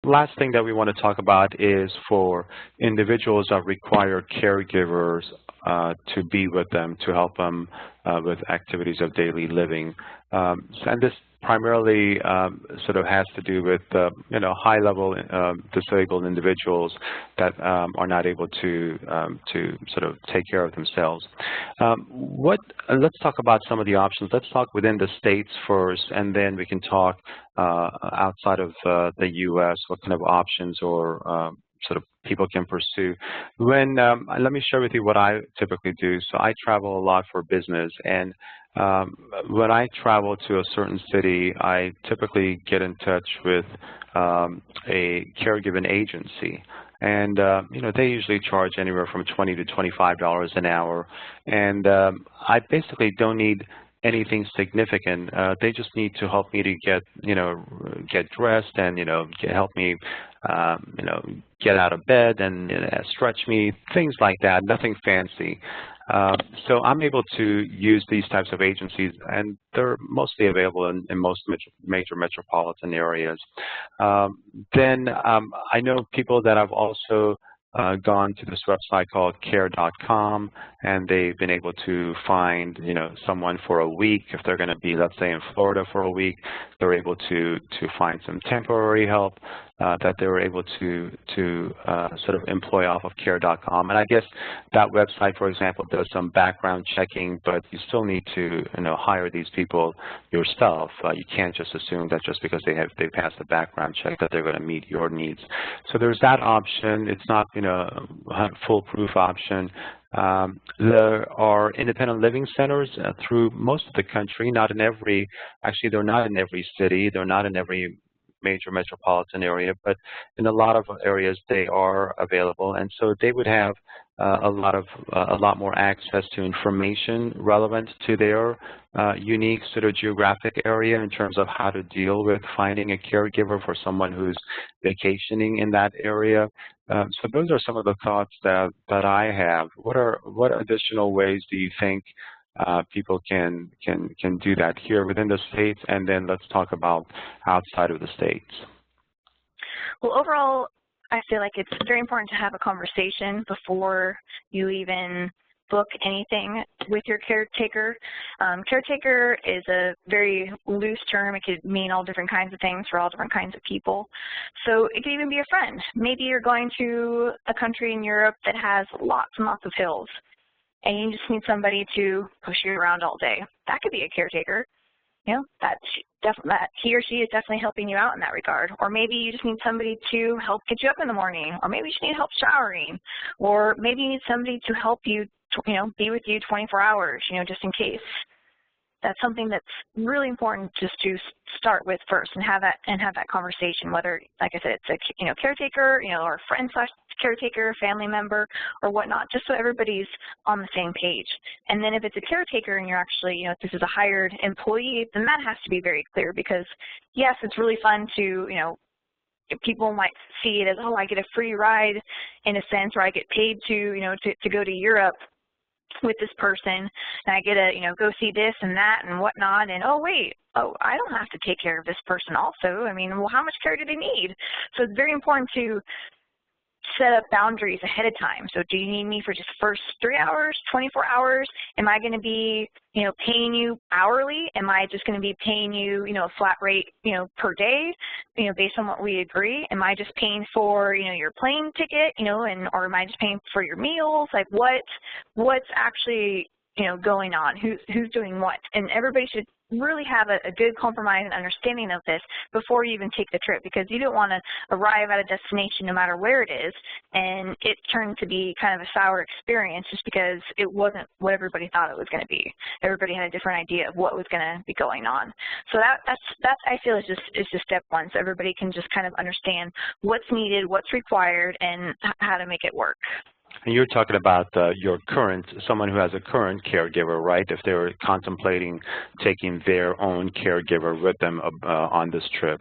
Last thing that we want to talk about is for individuals that require caregivers to be with them, to help them with activities of daily living. And this primarily sort of has to do with high-level disabled individuals that are not able to sort of take care of themselves. Let's talk about some of the options. Let's talk within the states first, and then we can talk outside of the U.S. what kind of options or sort of people can pursue. Let me share with you what I typically do. So I travel a lot for business, and when I travel to a certain city, I typically get in touch with a caregiving agency. And they usually charge anywhere from $20 to $25 an hour. And I basically don't need anything significant. They just need to help me to get dressed and help me get out of bed and stretch me, things like that. Nothing fancy. So I'm able to use these types of agencies, and they're mostly available in most major metropolitan areas. Then I know people that have also gone to this website called care.com, and they've been able to find someone for a week. If they're going to be, let's say, in Florida for a week, they're able to find some temporary help that they were able to sort of employ off of care.com. And I guess that website, for example, does some background checking, but you still need to hire these people yourself. You can't just assume that just because they passed the background check that they're going to meet your needs. So there's that option. It's not a foolproof option. There are independent living centers through most of the country. Actually, they're not in every city. They're not in every major metropolitan area, but in a lot of areas they are available, and so they would have a lot more access to information relevant to their unique sort of geographic area in terms of how to deal with finding a caregiver for someone who's vacationing in that area. So those are some of the thoughts that I have. What additional ways do you think people can do that here within the states, and then let's talk about outside of the states? Well, overall, I feel like it's very important to have a conversation before you even book anything with your caretaker. Caretaker is a very loose term. It could mean all different kinds of things for all different kinds of people. So it could even be a friend. Maybe you're going to a country in Europe that has lots and lots of hills, and you just need somebody to push you around all day. That could be a caretaker. That he or she is definitely helping you out in that regard. Or maybe you just need somebody to help get you up in the morning, or maybe you just need help showering, or maybe you need somebody to help you, be with you 24 hours, just in case. That's something that's really important just to start with first and have that conversation, whether, like I said, it's a caretaker, or friend / caretaker, family member, or whatnot, just so everybody's on the same page. And then if it's a caretaker and you're actually, if this is a hired employee, then that has to be very clear, because yes, it's really fun to, people might see it as, oh, I get a free ride in a sense, or I get paid to, to go to Europe with this person, and I get to, go see this and that and whatnot, and oh wait, I don't have to take care of this person also. I mean, well, how much care do they need? So it's very important to set up boundaries ahead of time. So do you need me for just first 3 hours, 24 hours? Am I going to be, paying you hourly? Am I just going to be paying you, a flat rate, per day, based on what we agree? Am I just paying for, your plane ticket, or am I just paying for your meals? Like what's actually, going on? Who's doing what? And everybody should really have a good compromise and understanding of this before you even take the trip, because you don't want to arrive at a destination no matter where it is and it turned to be kind of a sour experience just because it wasn't what everybody thought it was going to be. Everybody had a different idea of what was going to be going on. So that's I feel is just step one, so everybody can just kind of understand what's needed, what's required, and how to make it work. And you're talking about someone who has a current caregiver, right? If they're contemplating taking their own caregiver with them on this trip.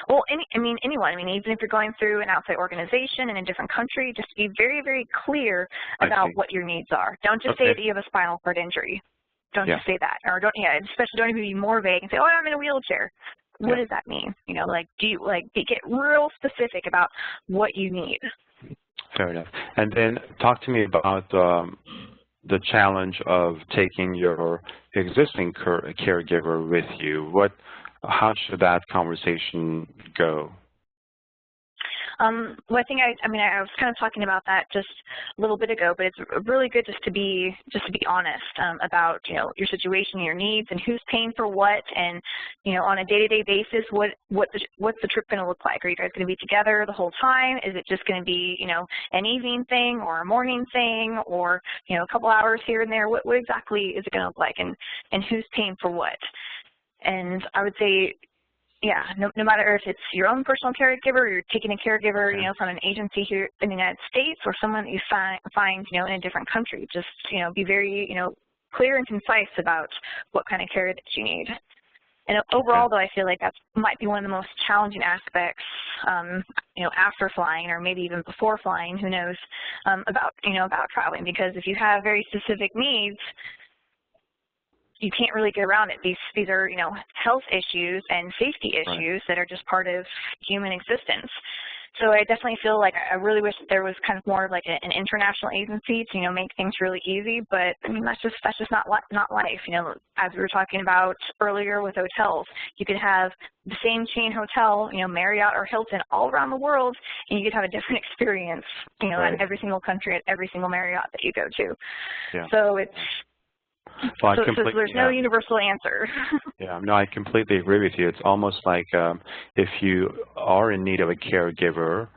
Well, anyone. Even if you're going through an outside organization in a different country, just be very, very clear about what your needs are. Don't just say that you have a spinal cord injury. Don't just say that, or especially don't even be more vague and say, oh, I'm in a wheelchair. what does that mean? You know, like, do you get real specific about what you need? Fair enough. And then talk to me about the challenge of taking your existing caregiver with you. How should that conversation go? Well, I mean, I was kind of talking about that just a little bit ago, but it's really good just to be honest about, you know, your situation, your needs, and who's paying for what, and, you know, on a day-to-day basis, what's the trip going to look like? Are you guys going to be together the whole time? Is it just going to be, you know, an evening thing or a morning thing, or, you know, a couple hours here and there? What exactly is it going to look like, and who's paying for what? And I would say, yeah, no matter if it's your own personal caregiver, or you're taking a caregiver, you know, from an agency here in the United States, or someone that you find, you know, in a different country, just, you know, be very, you know, clear and concise about what kind of care that you need. And overall, though, I feel like that might be one of the most challenging aspects, you know, after flying, or maybe even before flying, who knows, about traveling. Because if you have very specific needs, you can't really get around it. These are, you know, health issues and safety issues that are just part of human existence. So I definitely feel like I really wish that there was kind of more of like an international agency to, you know, make things really easy. But I mean, that's just not life. You know, as we were talking about earlier with hotels, you could have the same chain hotel, you know, Marriott or Hilton, all around the world, and you could have a different experience, you know, in every single country, at every single Marriott that you go to. Yeah. So it's Well, so there's no universal answer. Yeah, no, I completely agree with you. It's almost like if you are in need of a caregiver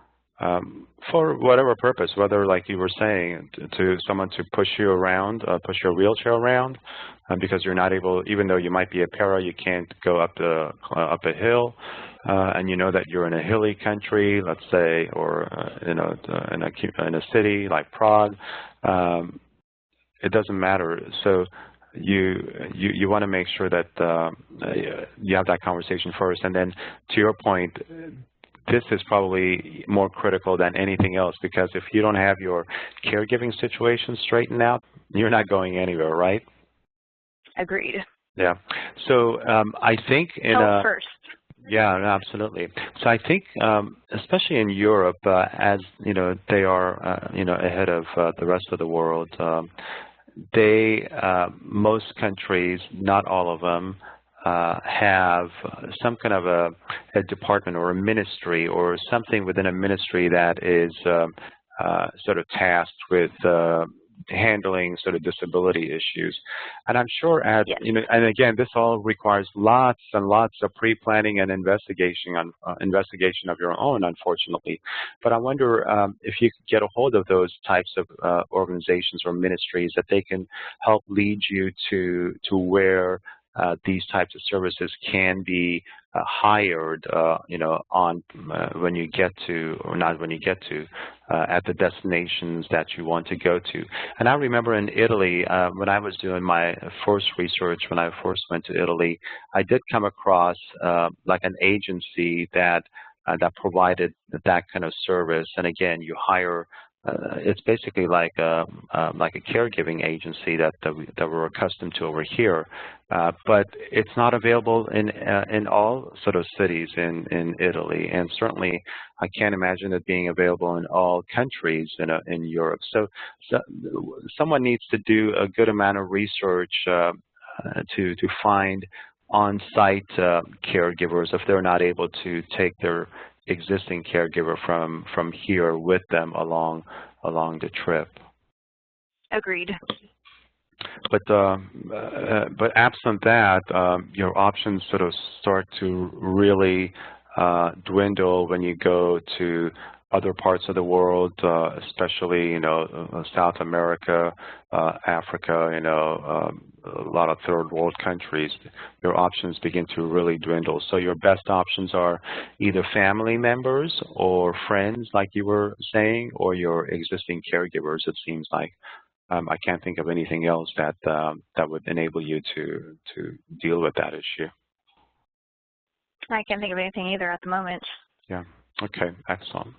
for whatever purpose, whether, like you were saying, to someone to push you around, push your wheelchair around, because you're not able, even though you might be a para, you can't go up a hill, and you know that you're in a hilly country, let's say, or in a city like Prague. It doesn't matter. So you want to make sure that you have that conversation first. And then, to your point, this is probably more critical than anything else, because if you don't have your caregiving situation straightened out, you're not going anywhere, right? Agreed. Yeah. So I think first. Yeah, absolutely. So I think, especially in Europe, as you know, they are ahead of the rest of the world. Most countries, not all of them, have some kind of a department or a ministry or something within a ministry that is sort of tasked with handling sort of disability issues. And I'm sure and again, this all requires lots and lots of pre-planning and investigation of your own, unfortunately. But I wonder if you could get a hold of those types of organizations or ministries, that they can help lead you to where these types of services can be hired, when you get to, or not when you get to, at the destinations that you want to go to. And I remember in Italy, when I was doing my first research, when I first went to Italy, I did come across like an agency that provided that kind of service. And again, you hire. It's basically like a caregiving agency that we're accustomed to over here, but it's not available in all sort of cities in Italy, and certainly I can't imagine it being available in all countries in Europe. So someone needs to do a good amount of research to find on-site caregivers if they're not able to take their existing caregiver from here with them along the trip. Agreed. But absent that, your options sort of start to really dwindle when you go to other parts of the world, especially South America, Africa, a lot of third world countries. Your options begin to really dwindle. So your best options are either family members or friends, like you were saying, or your existing caregivers, it seems like. I can't think of anything else that would enable you to deal with that issue. I can't think of anything either at the moment. Yeah. Okay. Excellent.